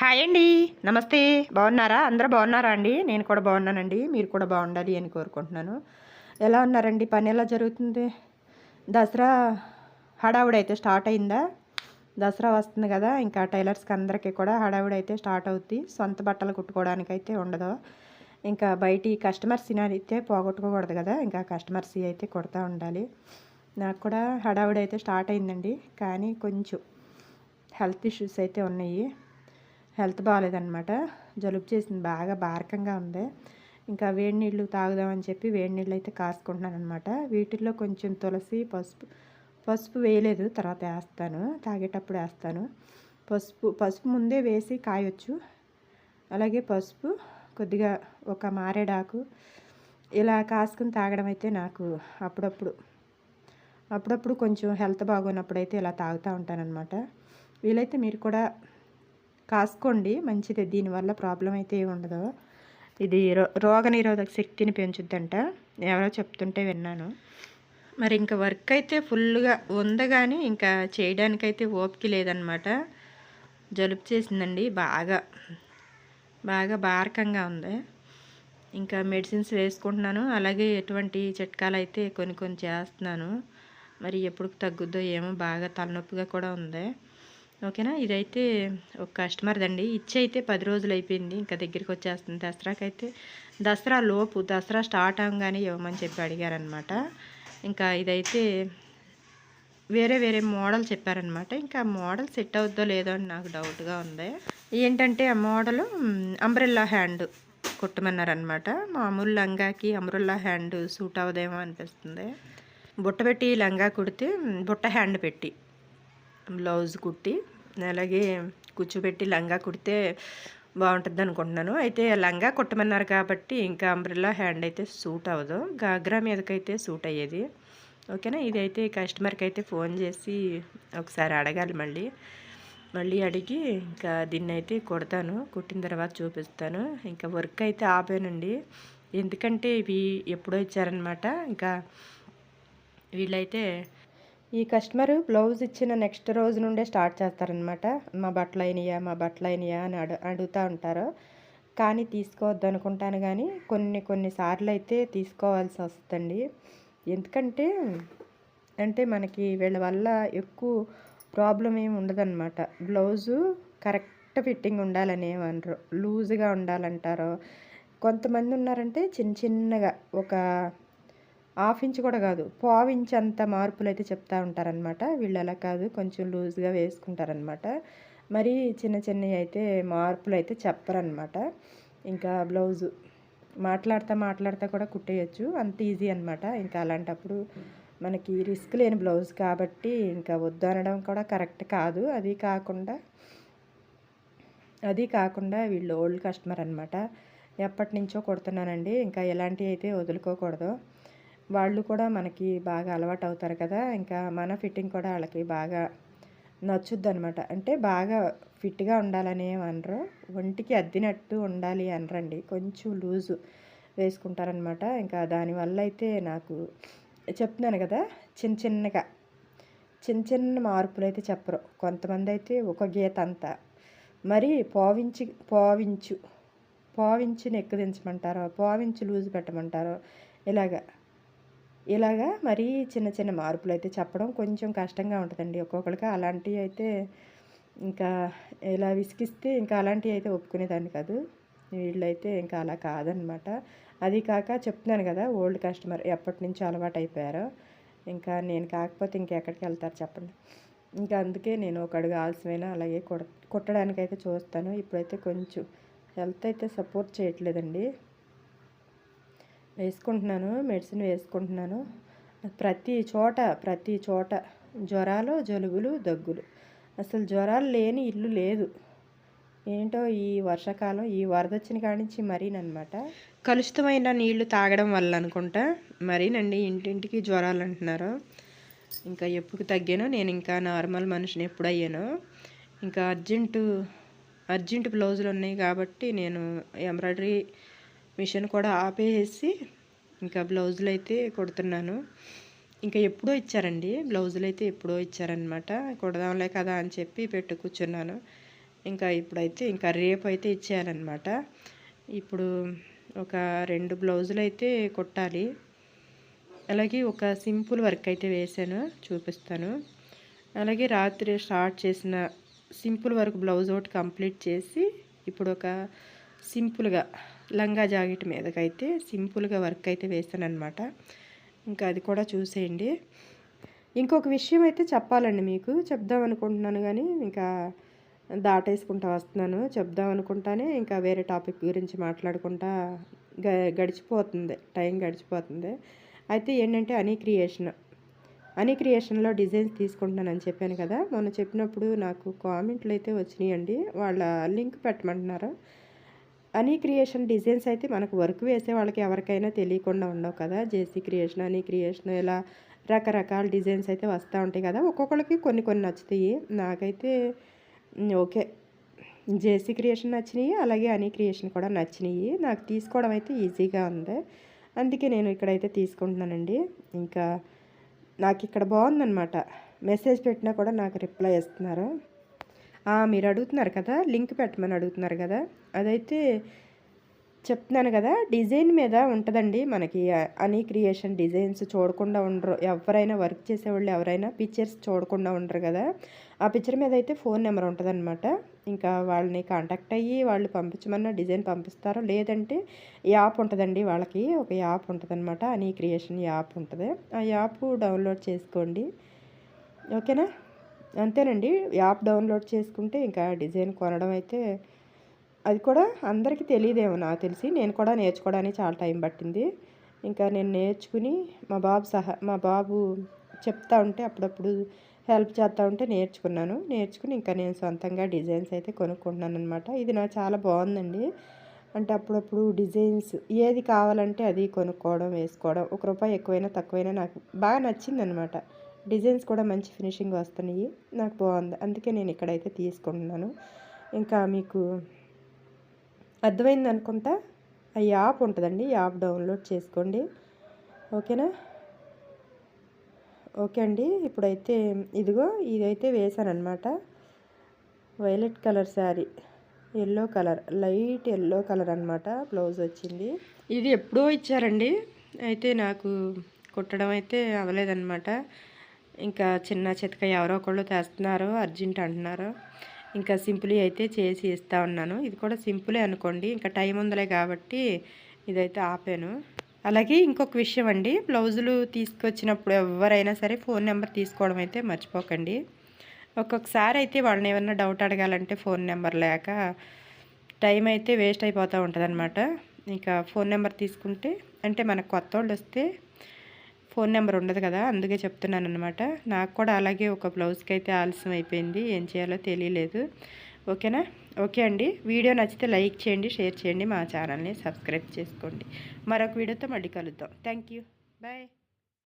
Hi అండి. నమస్తే. బాగున్నారా? అందరూ బాగున్నారా అండి? నేను కూడా బాగున్నానండి. మీరు కూడా బాగుండాలి అని కోరుకుంటున్నాను. ఎలా ఉన్నారండి? పని ఎలా జరుగుతుంది? దసరా హడావుడైతే స్టార్ట్ అయిందా? దసరా వస్తుంది కదా, ఇంకా టైలర్స్కి అందరికీ కూడా హడావుడైతే స్టార్ట్ అవుద్ది. సొంత బట్టలు కుట్టుకోవడానికైతే ఉండదు. ఇంకా బయటి కస్టమర్స్ అయితే పోగొట్టుకోకూడదు కదా, ఇంకా కస్టమర్స్ అయితే కుడతా ఉండాలి. నాకు కూడా హడావుడైతే స్టార్ట్ అయిందండి, కానీ కొంచెం హెల్త్ ఇష్యూస్ అయితే ఉన్నాయి. హెల్త్ బాగాలేదనమాట. జలుబు చేసింది, బాగా బారకంగా ఉంది. ఇంకా వేడి నీళ్ళు తాగుదామని చెప్పి వేడి నీళ్ళు అయితే కాసుకుంటున్నాను అనమాట. వీటిల్లో కొంచెం తులసి, పసుపు వేయలేదు, తర్వాత వేస్తాను, తాగేటప్పుడు వేస్తాను. పసుపు ముందే వేసి కాయొచ్చు. అలాగే పసుపు కొద్దిగా ఒక మారేడాకు ఇలా కాసుకుని తాగడం అయితే నాకు అప్పుడప్పుడు కొంచెం హెల్త్ బాగున్నప్పుడు అయితే ఇలా తాగుతూ ఉంటానన్నమాట. వీలైతే మీరు కూడా కాసుకోండి, మంచిది. దీనివల్ల ప్రాబ్లం అయితే ఏమి ఉండదు. ఇది రోగనిరోధక శక్తిని పెంచుద్దంట, ఎవరో చెప్తుంటే విన్నాను. మరి ఇంకా వర్క్ అయితే ఫుల్గా ఉంది, కానీ ఇంకా చేయడానికైతే ఓపిక లేదనమాట. జలుబు చేసిందండి, బాగా బారకంగా ఉంది. ఇంకా మెడిసిన్స్ వేసుకుంటున్నాను, అలాగే ఎటువంటి చిట్కాలు అయితే కొన్ని చేస్తున్నాను. మరి ఎప్పుడు తగ్గుద్దో ఏమో, బాగా తలనొప్పిగా కూడా ఉంది. ఓకేనా. ఇదైతే ఒక కస్టమర్దండి, ఇచ్చి అయితే 10 రోజులు అయిపోయింది, ఇంకా దగ్గరికి వచ్చేస్తుంది. దసరా లోపు, దసరా స్టార్ట్ అవ్వగానే ఇవ్వమని చెప్పి అడిగారనమాట. ఇంకా ఇదైతే వేరే మోడల్ చెప్పారనమాట. ఇంకా మోడల్ సెట్ అవుద్దో లేదో అని నాకు డౌట్గా ఉంది. ఏంటంటే ఆ మోడలు అంబ్రెల్లా హ్యాండ్ కుట్టమన్నారనమాట. మామూలు లంగాకి అంబ్రెల్లా హ్యాండ్ సూట్ అవ్వదేమో అనిపిస్తుంది. బుట్ట పెట్టి లంగా కుడితే బుట్ట హ్యాండ్ పెట్టి బ్లౌజ్ కుట్టి, అలాగే కూర్చోబెట్టి లంగా కుడితే బాగుంటుంది అనుకుంటున్నాను. అయితే లంగా కుట్టమన్నారు కాబట్టి ఇంకా అంబ్రెల్లా హ్యాండ్ అయితే సూట్ అవ్వదు, గాగ్రా మీదకైతే సూట్ అయ్యేది. ఓకేనా. ఇదైతే కస్టమర్కి అయితే ఫోన్ చేసి ఒకసారి అడగాలి, మళ్ళీ అడిగి ఇంకా దీన్ని అయితే కుడతాను. కుట్టిన తర్వాత చూపిస్తాను. ఇంకా వర్క్ అయితే ఆపానండి, ఎందుకంటే ఇవి ఎప్పుడో ఇచ్చారనమాట. ఇంకా వీళ్ళైతే ఈ కస్టమరు బ్లౌజ్ ఇచ్చిన నెక్స్ట్ రోజు నుండే స్టార్ట్ చేస్తారనమాట. మా బట్టలు అయినాయా అని అడుగుతూ ఉంటారు. కానీ తీసుకోవద్దు అనుకుంటాను, కానీ కొన్నిసార్లు అయితే తీసుకోవాల్సి వస్తుందండి. ఎందుకంటే మనకి వీళ్ళ వల్ల ఎక్కువ ప్రాబ్లం ఏమి ఉండదన్నమాట. బ్లౌజు కరెక్ట్ ఫిట్టింగ్ ఉండాలని ఏమనరు, లూజ్గా ఉండాలంటారు. కొంతమంది ఉన్నారంటే చిన్నగా ఒక ½ ఇంచ్ కూడా కాదు, ½ ఇంచ్ అంత మార్పులు అయితే చెప్తూ ఉంటారనమాట. వీళ్ళు అలా కాదు, కొంచెం లూజ్గా వేసుకుంటారనమాట. మరి చిన్నవి అయితే మార్పులు అయితే చెప్పరనమాట. ఇంకా బ్లౌజు మాట్లాడుతూ కూడా కుట్టేయచ్చు, అంత ఈజీ అనమాట. ఇంకా అలాంటప్పుడు మనకి రిస్క్ లేని బ్లౌజ్ కాబట్టి ఇంకా వద్దు అనడం కూడా కరెక్ట్ కాదు. అది కాకుండా వీళ్ళు ఓల్డ్ కస్టమర్ అనమాట, ఎప్పటి నుంచో కుడుతున్నానండి. ఇంకా ఎలాంటివి అయితే వదులుకోకూడదు. వాళ్ళు కూడా మనకి బాగా అలవాటు అవుతారు కదా, ఇంకా మన ఫిట్టింగ్ కూడా వాళ్ళకి బాగా నచ్చుద్ది అనమాట. అంటే బాగా ఫిట్గా ఉండాలని అనరు, ఒంటికి అద్దినట్టు ఉండాలి అనరండి, కొంచెం లూజు వేసుకుంటారనమాట. ఇంకా దానివల్ల అయితే నాకు చెప్తున్నాను కదా, చిన్న మార్పులు అయితే చెప్పరు. కొంతమంది అయితే ఒక గీత అంతా, మరి పావించుని ఎక్కువ దించమంటారు, పావించు లూజు పెట్టమంటారు. ఇలాగా మరీ చిన్న మార్పులు అయితే చెప్పడం కొంచెం కష్టంగా ఉంటుందండి ఒక్కొక్కరికి. అలాంటివి అయితే ఇంకా ఇలా విసిగిస్తే ఇంకా అలాంటివి అయితే ఒప్పుకునేదాన్ని కాదు. వీళ్ళైతే ఇంకా అలా కాదనమాట. అది కాక చెప్తున్నాను కదా, ఓల్డ్ కస్టమర్, ఎప్పటి నుంచో అలవాటు అయిపోయారు. ఇంకా నేను కాకపోతే ఇంకెక్కడికి వెళ్తారు చెప్పండి. ఇంకా అందుకే నేను ఒక అడుగు ఆలస్యమైనా అలాగే కుట్టడానికైతే చూస్తాను. ఇప్పుడైతే కొంచెం హెల్త్ అయితే సపోర్ట్ చేయట్లేదండి. మెడిసిన్ వేసుకుంటున్నాను. ప్రతి చోట జ్వరాలు, జలుబులు, దగ్గులు. అసలు జ్వరాలు లేని ఇల్లు లేదు. ఏంటో ఈ వర్షాకాలం, ఈ వరద వచ్చిన కాడి నుంచి మరీనమాట. కలుషితమైన నీళ్లు తాగడం వల్ల అనుకుంటా మరీనండి, ఇంటింటికి జ్వరాలు అంటున్నారు. ఇంకా ఎప్పుడు తగ్గానో, నేను ఇంకా నార్మల్ మనిషిని ఎప్పుడు అయ్యానో. ఇంకా అర్జెంటు బ్లౌజులు ఉన్నాయి కాబట్టి నేను ఎంబ్రాయిడరీ మిషన్ కూడా ఆపేసి ఇంకా బ్లౌజులు అయితే కుడుతున్నాను. ఇంకా ఎప్పుడో ఇచ్చారండి బ్లౌజులు అయితే, ఎప్పుడో ఇచ్చారనమాట. కుడదాంలే కదా అని చెప్పి కూర్చున్నాను. ఇంకా ఇప్పుడైతే ఇంకా రేపు అయితే ఇచ్చేయాలన్నమాట. ఇప్పుడు ఒక 2 బ్లౌజులు అయితే కుట్టాలి. అలాగే ఒక సింపుల్ వర్క్ అయితే వేసాను, చూపిస్తాను. అలాగే రాత్రి స్టార్ట్ చేసిన సింపుల్ వర్క్ బ్లౌజ్ ఒకటి కంప్లీట్ చేసి ఇప్పుడు ఒక సింపుల్గా లంగా జాకెట్ మీదకైతే సింపుల్గా వర్క్ అయితే వేసాను అనమాట. ఇంకా అది కూడా చూసేయండి. ఇంకొక విషయం అయితే చెప్పాలండి, మీకు చెప్దాం అనుకుంటున్నాను కానీ ఇంకా దాటేసుకుంటా వస్తున్నాను. చెప్దాం అనుకుంటానే ఇంకా వేరే టాపిక్ గురించి మాట్లాడుకుంటా గడిచిపోతుంది, టైం గడిచిపోతుంది. అయితే ఏంటంటే హనీ క్రియేషన్లో డిజైన్స్ తీసుకుంటున్నానని చెప్పాను కదా, మొన్న చెప్పినప్పుడు నాకు కామెంట్లు అయితే వచ్చినాయండి. వాళ్ళ లింక్ పెట్టమంటున్నారు. హనీ క్రియేషన్ డిజైన్స్ అయితే మనకు వర్క్ వేసే వాళ్ళకి ఎవరికైనా తెలియకుండా ఉండవు కదా. జేసీ క్రియేషన్, హనీ క్రియేషన్, ఇలా రకరకాల డిజైన్స్ అయితే వస్తూ ఉంటాయి కదా. ఒక్కొక్కరికి కొన్ని కొన్ని నచ్చుతాయి. నాకైతే ఓకే, జేసీ క్రియేషన్ నచ్చినాయి, అలాగే హనీ క్రియేషన్ కూడా నచ్చినాయి. నాకు తీసుకోవడం అయితే ఈజీగా ఉంది, అందుకే నేను ఇక్కడైతే తీసుకుంటున్నానండి. ఇంకా నాకు ఇక్కడ బాగుందనమాట. మెసేజ్ పెట్టినా కూడా నాకు రిప్లై ఇస్తున్నారు. మీరు అడుగుతున్నారు కదా, లింక్ పెట్టమని అడుగుతున్నారు కదా, అదైతే చెప్తున్నాను కదా, డిజైన్ మీద ఉంటుందండి. మనకి హనీ క్రియేషన్ డిజైన్స్ చూడకుండా ఉండరు ఎవరైనా, వర్క్ చేసేవాళ్ళు ఎవరైనా పిక్చర్స్ చూడకుండా ఉండరు కదా. ఆ పిక్చర్ మీద అయితే ఫోన్ నెంబర్ ఉంటుందన్నమాట. ఇంకా వాళ్ళని కాంటాక్ట్ అయ్యి వాళ్ళు పంపించమన్న డిజైన్ పంపిస్తారు. లేదంటే యాప్ ఉంటుందండి, వాళ్ళకి ఒక యాప్ ఉంటుందన్నమాట, హనీ క్రియేషన్ యాప్ ఉంటుంది. ఆ యాప్ డౌన్లోడ్ చేసుకోండి, ఓకేనా. అంతేనండి, యాప్ డౌన్లోడ్ చేసుకుంటే ఇంకా డిజైన్ కొనడం అయితే, అది కూడా అందరికీ తెలియదేమో నాకు తెలిసి. నేను కూడా నేర్చుకోవడానికి చాలా టైం పట్టింది. ఇంకా నేను నేర్చుకుని మా బాబు చెప్తా ఉంటే అప్పుడప్పుడు హెల్ప్ చేస్తూ ఉంటే నేర్చుకుని ఇంకా నేను సొంతంగా డిజైన్స్ అయితే కొనుక్కుంటున్నాను అనమాట. ఇది నాకు చాలా బాగుందండి. అంటే అప్పుడప్పుడు డిజైన్స్ ఏది కావాలంటే అది కొనుక్కోవడం, వేసుకోవడం, ₹1 ఎక్కువైనా తక్కువైనా నాకు బాగా నచ్చిందనమాట. డిజైన్స్ కూడా మంచి ఫినిషింగ్ వస్తున్నాయి, నాకు బాగుంది. అందుకే నేను ఇక్కడైతే తీసుకుంటున్నాను. ఇంకా మీకు అర్థమైంది అనుకుంటా. ఆ యాప్ ఉంటుందండి, యాప్ డౌన్లోడ్ చేసుకోండి, ఓకేనా. ఓకే అండి, ఇప్పుడైతే ఇదిగో ఇదైతే వేసానమాట. Violet colour sari, yellow colour, light yellow colour అనమాట బ్లౌజ్ వచ్చింది. ఇది ఎప్పుడో ఇచ్చారండి, అయితే నాకు కుట్టడం అయితే అవ్వలేదన్నమాట. ఇంకా చిన్న చితక ఎవరో ఒకళ్ళు తెస్తున్నారు, అర్జెంట్ అంటున్నారు. ఇంకా సింపుల్ అయితే చేసి ఇస్తూ ఉన్నాను. ఇది కూడా సింపులే అనుకోండి, ఇంకా టైం ఉందిలే కాబట్టి ఇదైతే ఆపాను. అలాగే ఇంకొక విషయం అండి, బ్లౌజులు తీసుకొచ్చినప్పుడు ఎవరైనా సరే ఫోన్ నెంబర్ తీసుకోవడం అయితే మర్చిపోకండి. ఒక్కొక్కసారి అయితే వాళ్ళని ఏమన్నా డౌట్ అడగాలంటే ఫోన్ నెంబర్ లేక టైం అయితే వేస్ట్ అయిపోతూ ఉంటుంది అనమాట. ఇంకా ఫోన్ నెంబర్ తీసుకుంటే, అంటే మనకు కొత్త వాళ్ళు వస్తే ఫోన్ నెంబర్ ఉండదు కదా, అందుకే చెప్తున్నాను అనమాట. నాకు కూడా అలాగే ఒక బ్లౌజ్కి అయితే ఆలస్యం అయిపోయింది, ఏం చేయాలో తెలియలేదు, ఓకేనా. ఓకే అండి, వీడియో నచ్చితే లైక్ చేయండి, షేర్ చేయండి, మా ఛానల్ని సబ్స్క్రైబ్ చేసుకోండి. మరొక వీడియోతో మళ్ళీ కలుద్దాం. Thank you, bye.